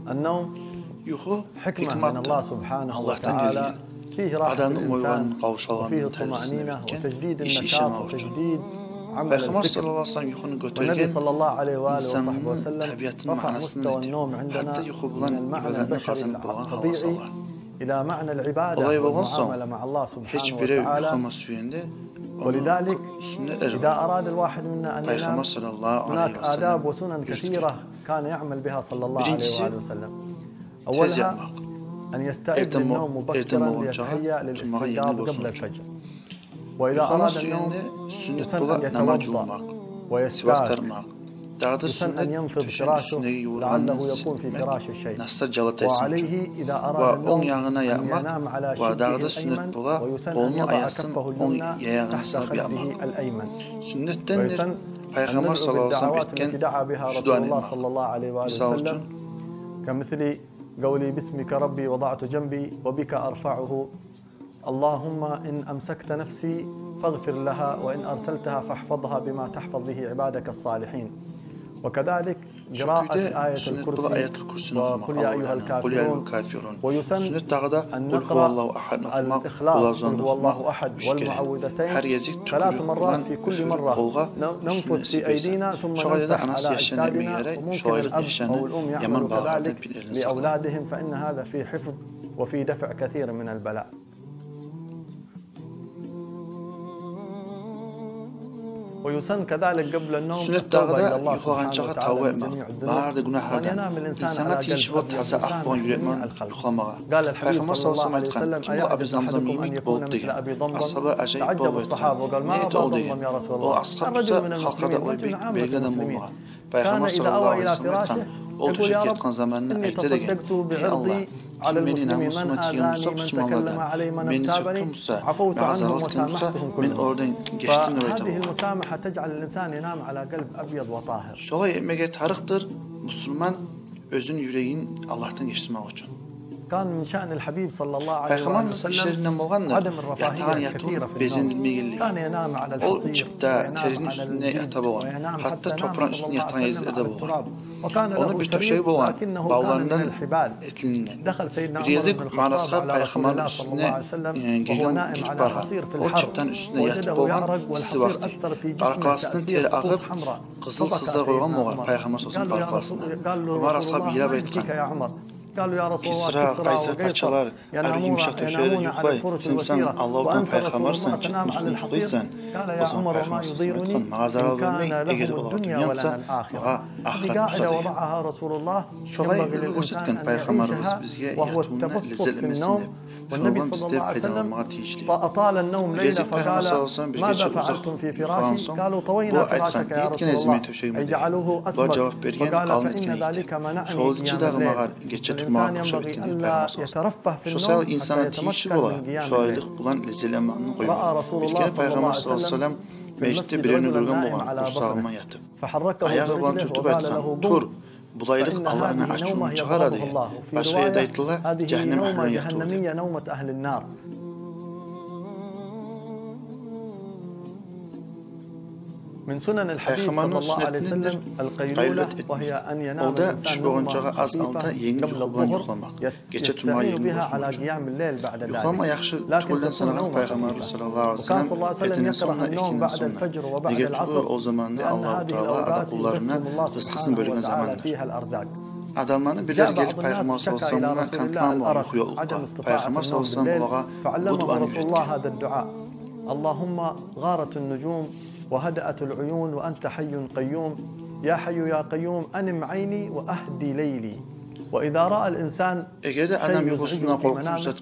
النوم Yuxu حكمة من الله سبحانه وتعالى، فيه راحة الإنسان وفيه الطمأنينة وتجديد النشاط وتجديد عمل الفكر. والنبي صلى الله عليه وآله وصحبه وسلم رفع مستوى النوم عندنا من المعنى البشري الطبيعي إلى معنى العبادة والمعاملة مع الله سبحانه وتعالى. ولذلك إذا أراد الواحد منا أن ينام هناك آداب وسنن كثيرة كان يعمل بها صلى الله عليه وآله وسلم. أولها أن يستعد للنوم مبكرا ليتهيأ للاستيقاظ قبل الفجر. وإذا أراد النوم يسن أن يتوضأ ويستاك، يسن أن ينفض فراشه لعله يكون في فراش الشيء. وعليه إذا أراد النوم أن ينام على شقه الأيمن، ويسن أن يضع كفه اليمنى تحت خده الأيمن. ويسن أن ندعو بالدعوات التي دعا بها رسول الله صلى الله عليه وآله وسلم، كمثل قولي باسمك ربي وضعت جنبي وبك أرفعه، اللهم إن أمسكت نفسي فاغفر لها وإن أرسلتها فاحفظها بما تحفظ به عبادك الصالحين. وكذلك قراءة آية الكرسي وقل يا أيها الكافرون. ويسن أن نقرأ الإخلاص قل هو الله أحد والمعوذتين 3 مرات في كل مرة، ننفث في أيدينا ثم نمسح على أجسادنا. وممكن الأب أو الأم يعملوا كذلك لأولادهم، فإن هذا في حفظ وفي دفع كثير من البلاء. ويسن كذلك قبل النوم التوبة إلى الله سبحانه وتعالى من جميع الذنوب، وأن ينام الإنسان على قلب جميع الخلق. قال الحبيب صلى الله عليه وسلم أيعجز أحدكم أن يكون مثل أبي ضمضم؟ تعجب الصحابة وقال ما أبا ضمضم يا رسول الله؟ الرجل من المسلمين رجل عام المسلمين كان إذا أوى إلى فراشه يقول يا رب إني تصدقت بعرضي على المسلمين، من آذاني من تكلم علي من ابتابني عفوت عنهم وسامحتهم كلهم. فهذه المسامحة تجعل الإنسان ينام على قلب أبيض وطاهر. Şolay etmege tarıktır Müslüman özün yüreğin Allah'tan geçirmek için. كان من شأن الحبيب صلى الله عليه وسلم عدم الرفاهية الكثيرة في النوم. كان ينام على الحصير وينام على الجلد وينام حتى نام صلى الله عليه وسلم على التراب. وكان له سرير لكنه كان من الحبال. دخل سيدنا عمر بن الخطاب على رسول الله صلى الله عليه وسلم وهو نائم على الحصير في الحر، وجده يعرق والحصير أثر في جسمه تأثير خطوط حمراء. قال له رسول الله ما يبكيك يا عمر؟ قالوا يا رسول الله كسرى وقيصر ينامون على الفرش الوسيرة وأنت رسول الله تنام على الحصير. قال يا عمر وما يضيرني إن كان له الدنيا ولنا الآخرة. هذه قاعدة وضعها رسول الله ينبغي للإنسان أن يعيشها، وهو التبسط في النوم. والنبي صلى الله عليه وسلم أطال النوم ليلة فقال ماذا فعلتم في فراشي؟ قالوا طوينا فراشك يا رسول الله أي جعلوه أسود. وقال فإن ذلك منعني قيام الليل. الإنسان ينبغي ألا يترفه في النوم حتى يتمكن من قيام الليل. رأى رسول الله صلى الله عليه وسلم في المسجد رجلا نائم على بطنه فحركه برجله وقال له قم فإن هذه نومة يضربه الله. في رواية هذه نومة جهنمية نومة أهل النار. من سنن الحبيب صلى الله عليه وسلم القيلولة، وهي أن ينام الإنسان نومة خفيفة قبل الظهر يستعين بها على قيام الليل بعد ذلك، لكن تكون نومة خفيفة. وكان صلى الله عليه وسلم يكره النوم بعد الفجر وبعد العصر، لأن هذه الأوقات يقسم الله سبحانه وتعالى فيها الأرزاق. Adamlarını birer gelip Peygamber sallallahu aleyhi ve sellem'e kanıtlanma uyuyor. Peygamber sallallahu aleyhi ve sellem فعلمه رسول الله هذا الدعاء: اللهم غارت النجوم وهدأت العيون وأنت حي قيوم يا حي يا قيوم أنم عيني وأهدي ليلي. وإذا رأى الإنسان شيء يزعجه في منامه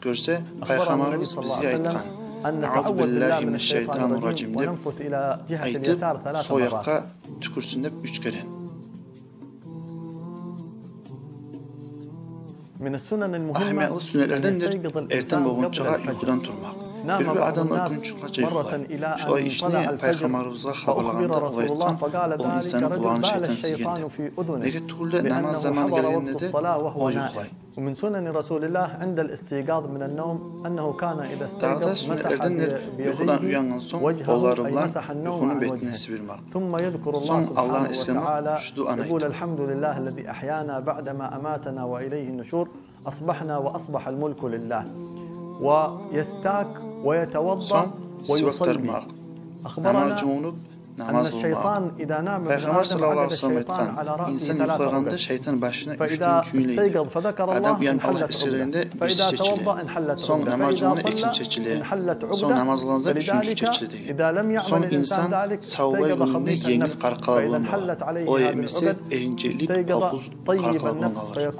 أخبره النبي صلى الله عليه وسلم أن نتعوذ بالله من الشيطان الرجيم وننفث إلى جهة اليسار 3 مرات. من السنن المهمة أن يستيقظ الإنسان قبل الفجر. bir adam gün çıkacak yıkılay. Şola işine Peygamberimizga haberlaganda ula aytkan, o insanın kulağını şeytan silgen dep. Nege tuğulda namaz zamanı gelgende de o yıkılay. ومن سنن رسول الله عند الاستيقاظ من النوم أنه كان إذا استيقظ مسح بيديه وجهه أي مسح النوم عن وجهه ثم يذكر الله سبحانه وتعالى يقول الحمد لله الذي أحيانا بعدما أماتنا وإليه النشور أصبحنا وأصبح الملك لله ويستاك ويتوضأ ويصلي أخبرنا أن الشيطان إذا نام Peygamber sallallahu aleyhi ve sellem etkan insan yukarıganda şeytan başına 3 gün küynleydi. Adam uyan Allah esirlerinde birisi çeçili. Son namazlarına ikinci çeçili. Son namazlarında üçüncü çeçili. Son insan savva yolunda yengil qarqalarlanmalı. O emesi erincelik alkuz qarqalarlanmalı.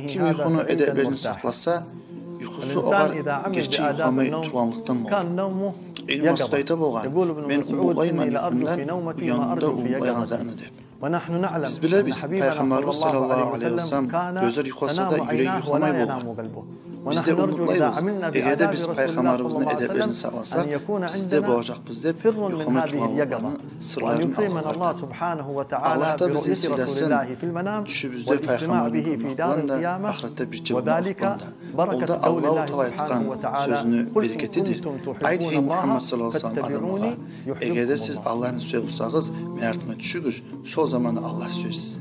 Kim yuxunu edeblerini saklasa yuxusu oğar geçi yuxamayı tuvanlıktan mı? İlmi Asuday'da boğan, ben umuğayman yuxumdan uyanında umuğayanzağını dep. Biz biliriz, Peygamberimiz sallallahu aleyhi ve sellem gözler yuxasa da yürek yuxamay boğan. Biz de unutmayız, eğer de biz Peygamberimizin edeblerini sağlasak, siz de boğacakız dep, yuxamay tuvanlıklarını sırlarını ağlardı. Allah da bizi silesin, düşübüzde Peygamberin kulaklarını da ahirette bir cebine akbanda. Olda Allah-u Teala etkan sözünü bereketidir. Ayet hey Muhammed sallallahu aleyhi ve sellem adamıға, eğer de siz Allah'ın söz olsağız, mertime düşügür, şol zamanı Allah söz.